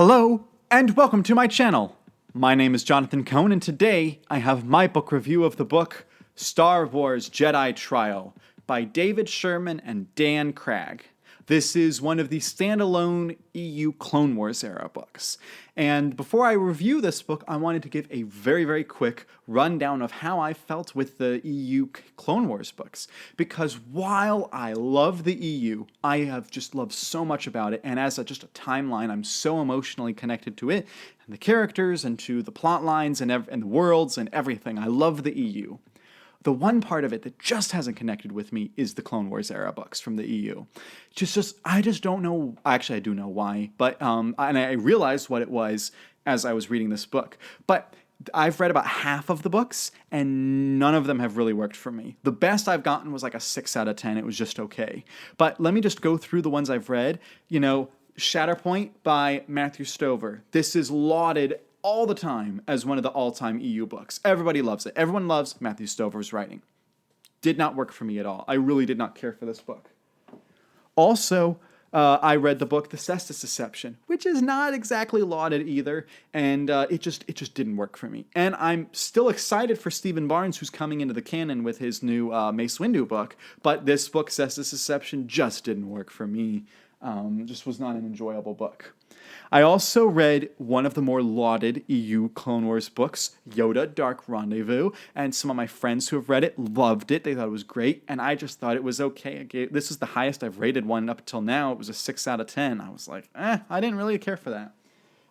Hello, and welcome to my channel. My name is Jonathan Cohn, and today I have my book review of the book Star Wars Jedi Trial by David Sherman and Dan Cragg. This is one of the standalone EU Clone Wars era books. And before I review this book, I wanted to give a very quick rundown of how I felt with the EU Clone Wars books. Because while I love the EU, I have just loved so much about it, and as just a timeline, I'm so emotionally connected to it, and the characters, and to the plot lines, and the worlds, and everything. I love the EU. The one part of it that just hasn't connected with me is the Clone Wars era books from the EU. I just don't know. Actually, I do know why, but and I realized what it was as I was reading this book. But I've read about half of the books, and none of them have really worked for me. The best I've gotten was like a 6 out of 10. It was just okay. But let me just go through the ones I've read. Shatterpoint by Matthew Stover. This is lauded all the time as one of the all-time EU books. Everybody loves it. Everyone loves Matthew Stover's writing. Did not work for me at all. I really did not care for this book. Also, I read the book The Cestus Deception, which is not exactly lauded either, and it just didn't work for me. And I'm still excited for Stephen Barnes, who's coming into the canon with his new Mace Windu book, but this book, Cestus Deception, just didn't work for me. Just was not an enjoyable book. I also read one of the more lauded EU Clone Wars books, Yoda Dark Rendezvous, and some of my friends who have read it loved it. They thought it was great, and I just thought it was okay. This is the highest I've rated one up until now. It was a 6 out of 10. I was like, I didn't really care for that.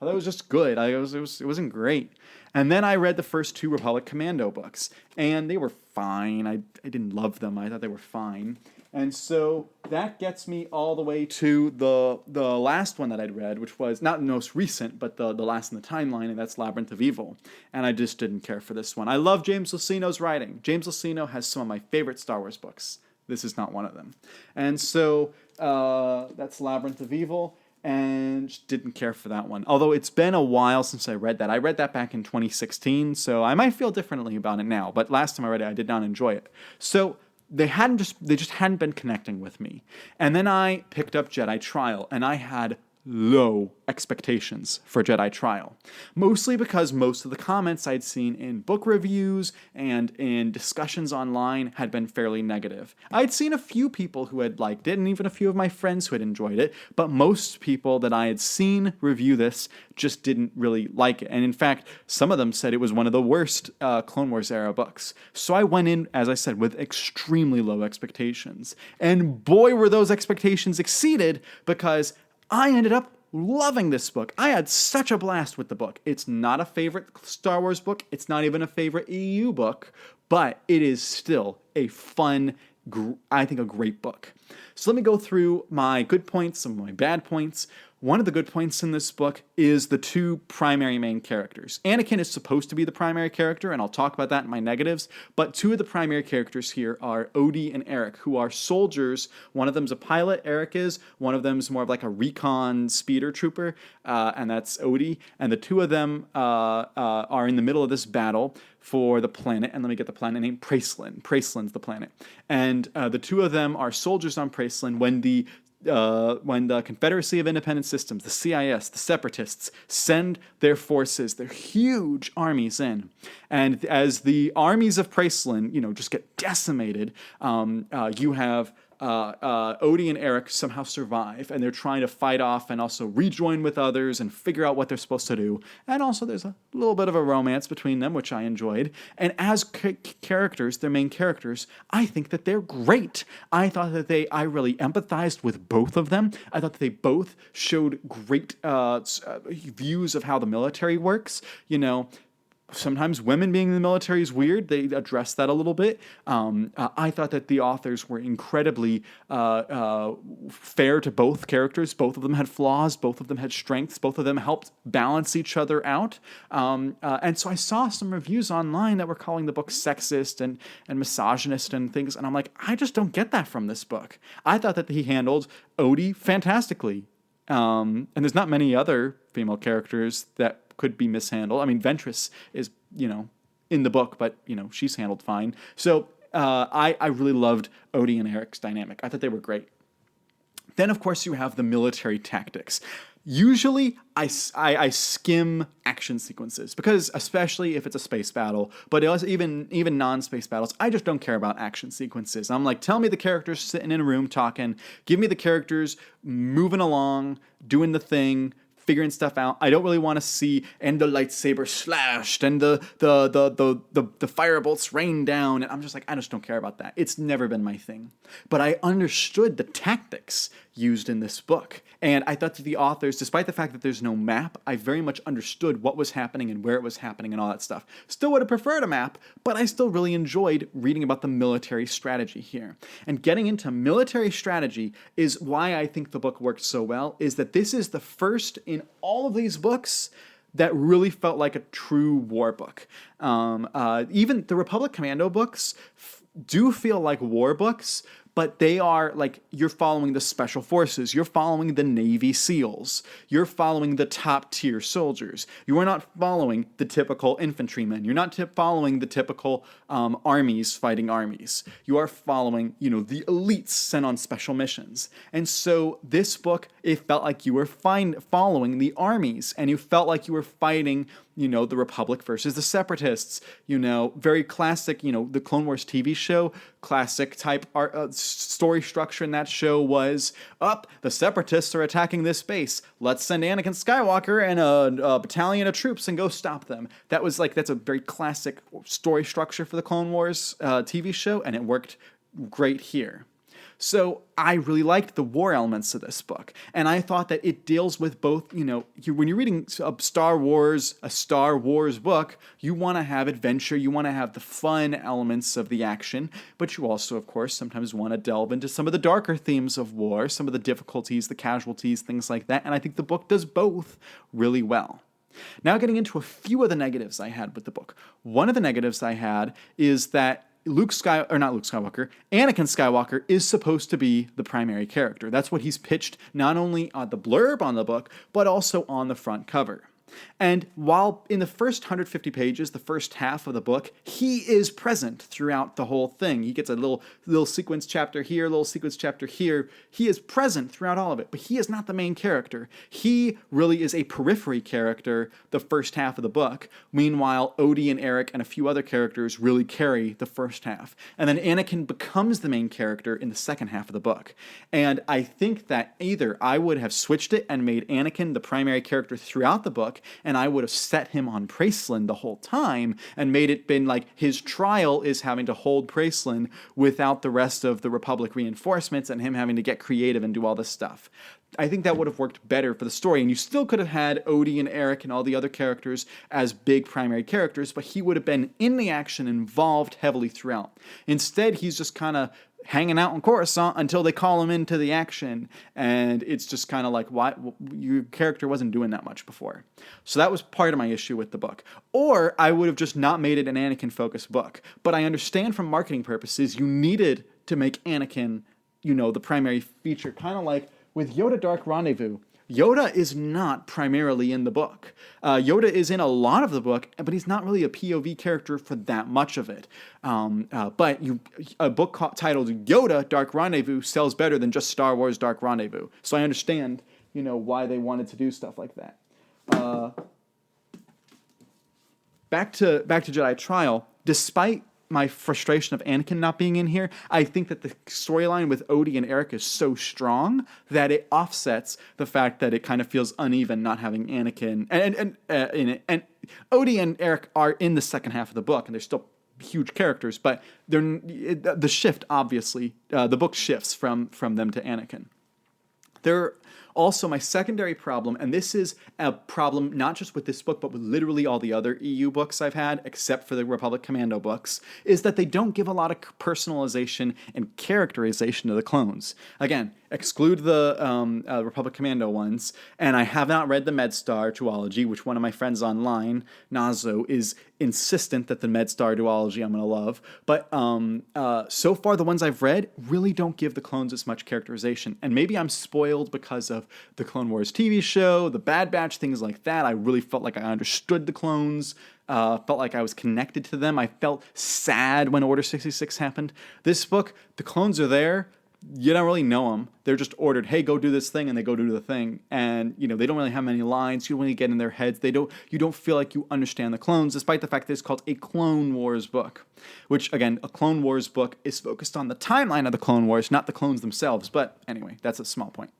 I thought it was just good. It wasn't great. And then I read the first 2 Republic Commando books, and they were fine. I didn't love them. I thought they were fine. And so that gets me all the way to the last one that I'd read, which was not the most recent, but the last in the timeline, and that's Labyrinth of Evil. And I just didn't care for this one. I love James Luceno's writing. James Luceno has some of my favorite Star Wars books. This is not one of them. And so that's Labyrinth of Evil, and just didn't care for that one. Although it's been a while since I read that. I read that back in 2016, so I might feel differently about it now. But last time I read it, I did not enjoy it. So they just hadn't been connecting with me. And then I picked up Jedi Trial, and I had low expectations for Jedi Trial. Mostly because most of the comments I'd seen in book reviews and in discussions online had been fairly negative. I'd seen a few people who had liked it, and even a few of my friends who had enjoyed it, but most people that I had seen review this just didn't really like it. And in fact, some of them said it was one of the worst Clone Wars era books. So I went in, as I said, with extremely low expectations. And boy, were those expectations exceeded, because I ended up loving this book. I had such a blast with the book. It's not a favorite Star Wars book. It's not even a favorite EU book, but it is still a fun, I think a great book. So let me go through my good points, some of my bad points. One of the good points in this book is the 2 primary main characters. Anakin is supposed to be the primary character, and I'll talk about that in my negatives, but 2 of the primary characters here are Odie and Eric, who are soldiers. One of them's a pilot, Eric is. One of them's more of like a recon speeder trooper, and that's Odie. And the 2 of them are in the middle of this battle for the planet, and let me get the planet name, Pracelin. Pracelin's the planet. And the 2 of them are soldiers on Pracelin when the Confederacy of Independent Systems, the CIS, the Separatists, send their forces, their huge armies in. And as the armies of Pracelin, just get decimated, you have Odie and Eric somehow survive, and they're trying to fight off and also rejoin with others and figure out what they're supposed to do. And also there's a little bit of a romance between them, which I enjoyed. And as characters, their main characters, I think that they're great. I thought that I really empathized with both of them. I thought that they both showed great views of how the military works. Sometimes women being in the military is weird. They address that a little bit. I thought that the authors were incredibly fair to both characters. Both of them had flaws. Both of them had strengths. Both of them helped balance each other out. And so I saw some reviews online that were calling the book sexist and misogynist and things. And I'm like, I just don't get that from this book. I thought that he handled Odie fantastically. And there's not many other female characters that could be mishandled. I mean, Ventress is, in the book, but, she's handled fine. So I really loved Odie and Eric's dynamic. I thought they were great. Then, of course, you have the military tactics. Usually, I skim action sequences because, especially if it's a space battle, but also even non-space battles, I just don't care about action sequences. I'm like, tell me the characters sitting in a room talking, give me the characters moving along, doing the thing, figuring stuff out. I don't really want to see and the lightsaber slashed and the firebolts rain down. And I'm just like, I just don't care about that. It's never been my thing. But I understood the tactics used in this book. And I thought that the authors, despite the fact that there's no map, I very much understood what was happening and where it was happening and all that stuff. Still would have preferred a map, but I still really enjoyed reading about the military strategy here. And getting into military strategy is why I think the book worked so well, is that this is the first in all of these books that really felt like a true war book. Even the Republic Commando books do feel like war books, but they are like, you're following the special forces, you're following the Navy SEALs, you're following the top tier soldiers. You are not following the typical infantrymen. You're not following the typical armies fighting armies. You are following, the elites sent on special missions. And so this book, it felt like you were following the armies, and you felt like you were fighting, the Republic versus the Separatists, very classic, the Clone Wars TV show, classic type story structure in that show was, the Separatists are attacking this base. Let's send Anakin Skywalker and a battalion of troops and go stop them. That's a very classic story structure for the Clone Wars TV show, and it worked great here. So I really liked the war elements of this book, and I thought that it deals with both, when you're reading a Star Wars book, you want to have adventure, you want to have the fun elements of the action, but you also, of course, sometimes want to delve into some of the darker themes of war, some of the difficulties, the casualties, things like that, and I think the book does both really well. Now getting into a few of the negatives I had with the book. One of the negatives I had is that Anakin Skywalker is supposed to be the primary character. That's what he's pitched not only on the blurb on the book, but also on the front cover. And while in the first 150 pages, the first half of the book, he is present throughout the whole thing. He gets a little sequence chapter here, a little sequence chapter here. He is present throughout all of it, but he is not the main character. He really is a periphery character the first half of the book. Meanwhile, Odie and Eric and a few other characters really carry the first half. And then Anakin becomes the main character in the second half of the book. And I think that either I would have switched it and made Anakin the primary character throughout the book, and I would have set him on Pracelin the whole time and made it been like his trial is having to hold Pracelin without the rest of the Republic reinforcements and him having to get creative and do all this stuff. I think that would have worked better for the story, and you still could have had Odie and Eric and all the other characters as big primary characters, but he would have been in the action, involved heavily throughout. Instead, he's just kind of hanging out in Coruscant until they call him into the action, and it's just kind of like, why your character wasn't doing that much before. So that was part of my issue with the book. Or I would have just not made it an Anakin-focused book. But I understand from marketing purposes, you needed to make Anakin, the primary feature, kind of like with Yoda Dark Rendezvous. Yoda is not primarily in the book. Yoda is in a lot of the book, but he's not really a POV character for that much of it. But a book titled Yoda Dark Rendezvous sells better than just Star Wars Dark Rendezvous. So I understand, why they wanted to do stuff like that. Back to Jedi Trial, despite my frustration of Anakin not being in here, I think that the storyline with Odie and Eric is so strong that it offsets the fact that it kind of feels uneven not having Anakin in it. And Odie and Eric are in the second half of the book, and they're still huge characters, but the shift, obviously, the book shifts from them to Anakin. They're also my secondary problem, and this is a problem not just with this book, but with literally all the other EU books I've had, except for the Republic Commando books, is that they don't give a lot of personalization and characterization to the clones. Again, exclude the Republic Commando ones, and I have not read the MedStar duology, which one of my friends online, Nazo, is insistent that the MedStar duology I'm going to love. But so far, the ones I've read really don't give the clones as much characterization. And maybe I'm spoiled because of the Clone Wars TV show, the Bad Batch, things like that. I really felt like I understood the clones, felt like I was connected to them. I felt sad when Order 66 happened. This book, the clones are there. you don't really know them. They're just ordered, hey, go do this thing, and they go do the thing. And, they don't really have many lines. You don't really get in their heads. You don't feel like you understand the clones, despite the fact that it's called a Clone Wars book, which, again, a Clone Wars book is focused on the timeline of the Clone Wars, not the clones themselves. But anyway, that's a small point.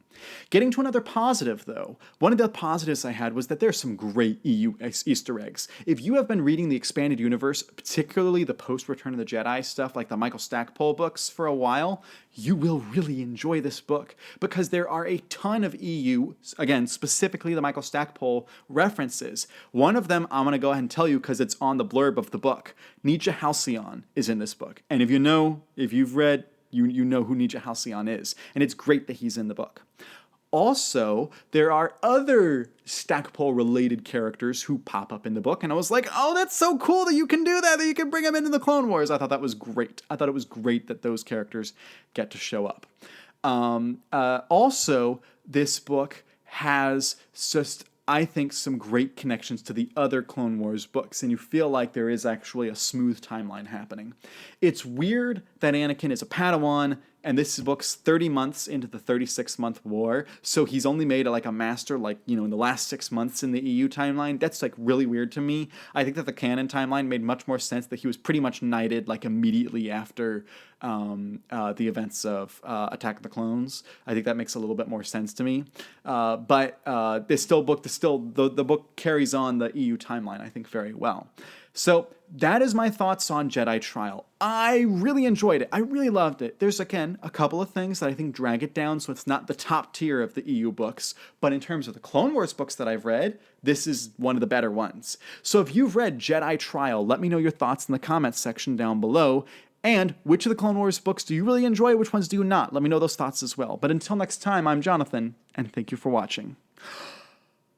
Getting to another positive, though, one of the positives I had was that there's some great EU Easter eggs. If you have been reading the expanded universe, particularly the post-Return of the Jedi stuff, like the Michael Stackpole books for a while, you will really enjoy this book because there are a ton of EU, again, specifically the Michael Stackpole references. One of them I'm going to go ahead and tell you because it's on the blurb of the book. Nietzsche Halcyon is in this book. And if you've read, you know who Nietzsche Halcyon is. And it's great that he's in the book. Also, there are other Stackpole-related characters who pop up in the book, and I was like, oh, that's so cool that you can do that you can bring them into the Clone Wars. I thought that was great. I thought it was great that those characters get to show up. Also, this book has just, I think, some great connections to the other Clone Wars books, and you feel like there is actually a smooth timeline happening. It's weird that Anakin is a Padawan, and this book's 30 months into the 36-month war, so he's only made like a master in the last 6 months in the EU timeline. That's like really weird to me. I think that the canon timeline made much more sense that he was pretty much knighted like immediately after the events of Attack of the Clones. I think that makes a little bit more sense to me. But the book carries on the EU timeline, I think, very well. So that is my thoughts on Jedi Trial. I really enjoyed it. I really loved it. There's, again, a couple of things that I think drag it down, so it's not the top tier of the EU books. But in terms of the Clone Wars books that I've read, this is one of the better ones. So if you've read Jedi Trial, let me know your thoughts in the comments section down below. And which of the Clone Wars books do you really enjoy? Which ones do you not? Let me know those thoughts as well. But until next time, I'm Jonathan, and thank you for watching.